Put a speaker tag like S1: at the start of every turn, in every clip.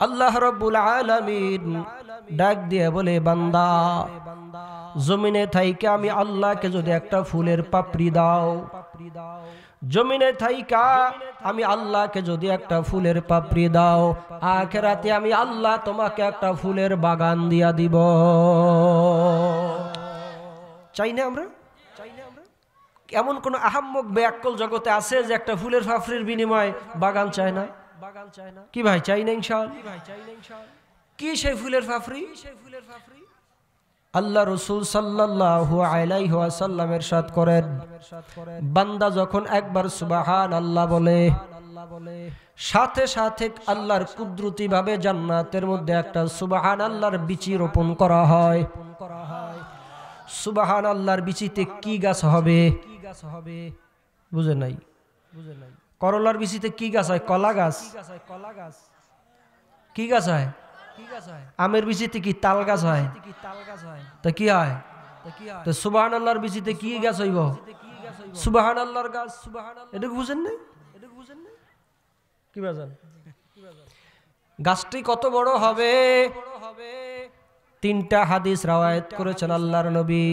S1: আল্লাহ রাব্বুল আলামিন ডাক দিয়ে বলে, বান্দা জমিনে থাইকা আমি আল্লাহকে যদি একটা ফুলের পাপড়ি দাও, জমিনে থাইকা আমি আল্লাহকে যদি একটা ফুলের পাপড়ি দাও, আখিরাতে আমি আল্লাহ তোমাকে একটা ফুলের বাগান দিয়া দিব। চাই না আমরা? এমন কোন আহাম্মক বেয়াক্কল জগতে আছে যে একটা ফুলের পাপড়ির বিনিময়ে বাগান চায় না? কি ভাই, চাই না ইনশাআল্লাহ? কি সেই ফুলের পাপড়ি? আল্লাহ রাসূল সাল্লাল্লাহু আলাইহি ওয়াসাল্লাম ইরশাদ করেন, বান্দা যখন একবার সুবহানাল্লাহ বলে, সাথে সাথে আল্লাহর কুদরতি ভাবে জান্নাতের মধ্যে একটা সুবহানাল্লাহর বিচি রোপণ করা হয়। সুবহানাল্লাহর বিচিতে কি গাছ হবে? বুঝে নাই? করলার বিচিতে কি গাছ হয়? কলা গাছ। কি গাছ হয়? আমের বিচিতে কি তাল গাছ হয়? তা কি হয়? তো সুবহানাল্লাহর বিচিতে কি গাছ হইব? সুবহানাল্লাহর গাছ। এটা বুঝেন না? কি বাজান? গাছটি কত বড় হবে? তিনটা হাদিস রাওয়ায়াত করেছেন আল্লাহর নবী।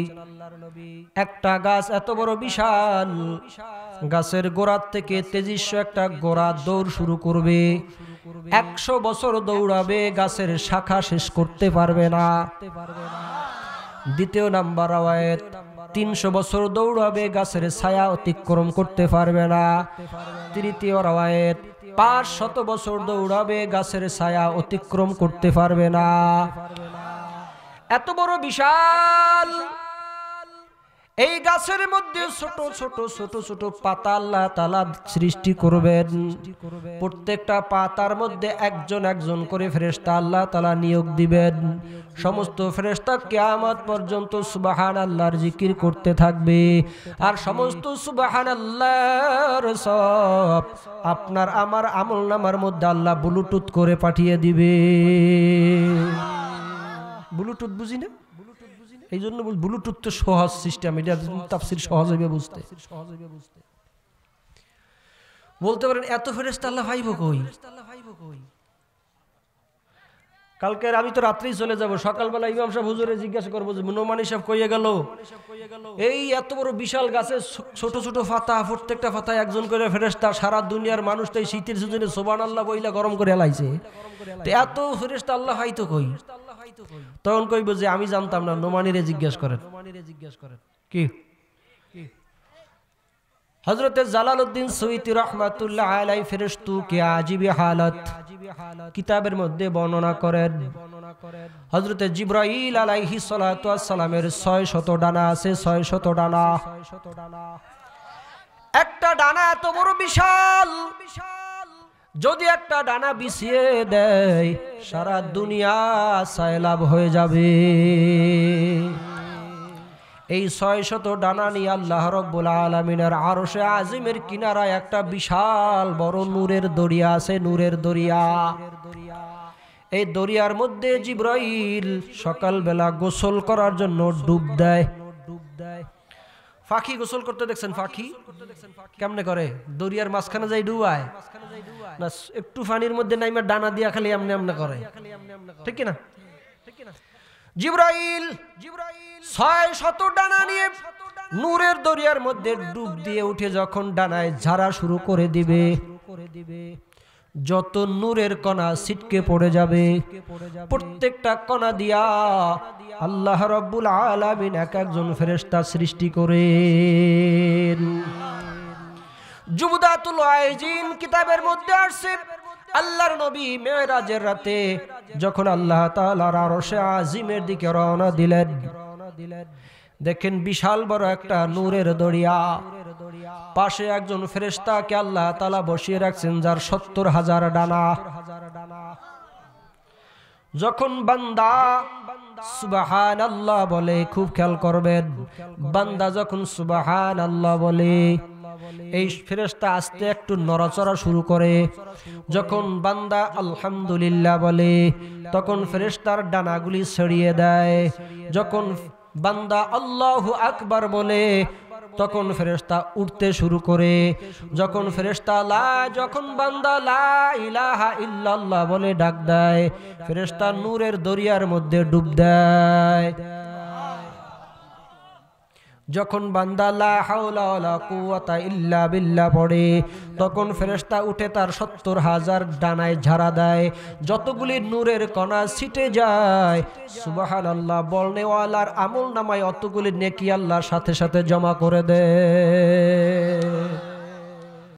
S1: একটা গাছ এত বড় বিশাল, গাছের গোড়ার থেকে তেজস্ব একটা গোড়া দৌড় শুরু করবে, 100 বছর দৌড়াবে, গাছের শাখা শেষ করতে পারবে না। দ্বিতীয় নাম্বার রাওয়ায়াত, 300 বছর দৌড়াবে, গাছের ছায়া অতিক্রম করতে পারবে না। তৃতীয় রাওয়ায়াত, 500 বছর দৌড়াবে, গাছের ছায়া অতিক্রম করতে পারবে না। এত বড় বিশাল এই গাছের মধ্যে ছোট ছোট ছোট ছোট পাতা আল্লাহ তাআলা সৃষ্টি করবেন। প্রত্যেকটা পাতার মধ্যে একজন একজন করে ফেরেশতা আল্লাহ তাআলা নিয়োগ দিবেন। সমস্ত ফেরেশতা কিয়ামত পর্যন্ত সুবহানাল্লাহর জিকির করতে থাকবে। আর সমস্ত সুবহানাল্লাহর সব আপনার আমার আমলনামার মধ্যে আল্লাহ ব্লুটুথ করে পাঠিয়ে দিবে। ব্লুটুথ বুঝি না? এই জন্য ব্লুটুথ তো সহজ সিস্টেম, এটা তাফসীর সহজ হইবে বুঝতে। বলতে পারেন এত ফেরেশতা আল্লাহ পাইব কই? কালকে আমি তো রাত্রেই চলে যাব, সকালবেলা ইমাম সাহেব হুজুরে জিজ্ঞাসা করবো যে নোমানী সাহেব কইয়ে গেল এই এত বড় বিশাল গাছে ছোট ছোট পাতা, প্রত্যেকটা পাতায় একজন করে ফেরেশতা, সারা দুনিয়ার মানুষ তো এই শীতের সিজনে সুবহানাল্লাহ বইলা গরম করে এলাইছে, তো এত ফেরেশতা আল্লাহ পাইতো কই? তখন কইব যে আমি জানতাম না, নোমানীরে জিজ্ঞেস করেন। কি হযরতে জালালউদ্দিন সুয়ুতী রাহমাতুল্লাহ আলাইহি ফেরেশতু কে আজীবী হালত কিতাবের মধ্যে বর্ণনা করেন। হযরতে জিবরাইল আলাইহিস সালাতু ওয়াস সালামের 600 ডানা আছে, 600 ডানা। একটা ডানা এত বড় বিশাল, যদি একটা ডানা বিছিয়ে দেয় সারা দুনিয়া সয়লাব হয়ে যাবে। এই 600 ডানা নিয়ে আল্লাহ রাব্বুল আলামিনের আরশে আজিমের কিনারায় একটা বিশাল বড় নূরের দরিয়া আছে, নূরের দরিয়া। এই দরিয়ার মধ্যে জিবরাইল সকালবেলা গোসল করার জন্য ডুব দেয়। পাখি গোসল করতে দেখছেন? পাখি কেমনে করে? দরিয়ার মাঝখানে যাই ডুবায় না, একটু পানির মধ্যে নাইমা ডানা দিয়া খালি এমনি এমনি করে, ঠিক না? জিবরাইল 600 ডানা নিয়ে নূরের দরিয়ার মধ্যে ডুব দিয়ে উঠে যখন ডানায় ঝাড়া শুরু করে দিবে, যত নূরের কণা ছিটকে পড়ে যাবে, প্রত্যেকটা কণা দিয়া আল্লাহ রাব্বুল আলামিন এক একজন ফেরেশতা সৃষ্টি করেন। জুবদাতুল আইজিন কিতাবের মধ্যে আসছে, আল্লাহর নবী মেরাজের রাতে যখন আল্লাহ তাআলার আরশে আজিমের দিকে রওনা দিলেন, দেখেন বিশাল বড় একটা নূরের দরিয়া, পাশে একজন ফেরেশতাকে আল্লাহ তাআলা বসিয়ে রাখছেন যার 70,000 ডানা। যখন বান্দা সুবহানাল্লাহ বলে, খুব খেয়াল করবেন, বান্দা যখন সুবহানাল্লাহ বলে এই ফেরেশতা আস্তে একটু নড়াচড়া শুরু করে। যখন বান্দা আলহামদুলিল্লাহ বলে তখন ফেরেশতার ডানাগুলি ছড়িয়ে দেয়। যখন বান্দা আল্লাহু আকবার বলে তখন ফেরেশতা উঠতে শুরু করে। যখন ফেরেশতা যখন বান্দা লা ইলাহা ইল্লাল্লাহ বলে ডাক দেয়, ফেরেশতা নূরের দরিয়ার মধ্যে ডুব দেয়। যখন বান্দা লা হাওলা ওয়ালা কুওয়াতা ইল্লা বিল্লাহ পড়ে, তখন ফেরেশতা উঠে তার ৭০,০০০ ডানায় ঝাড়া দেয়। যতগুলি নূরের কণা ছিটে যায়, সুবহানাল্লাহ বলনেওয়ালার আমল নামায় অতগুলি নেকি আল্লাহর সাথে সাথে জমা করে দেয়।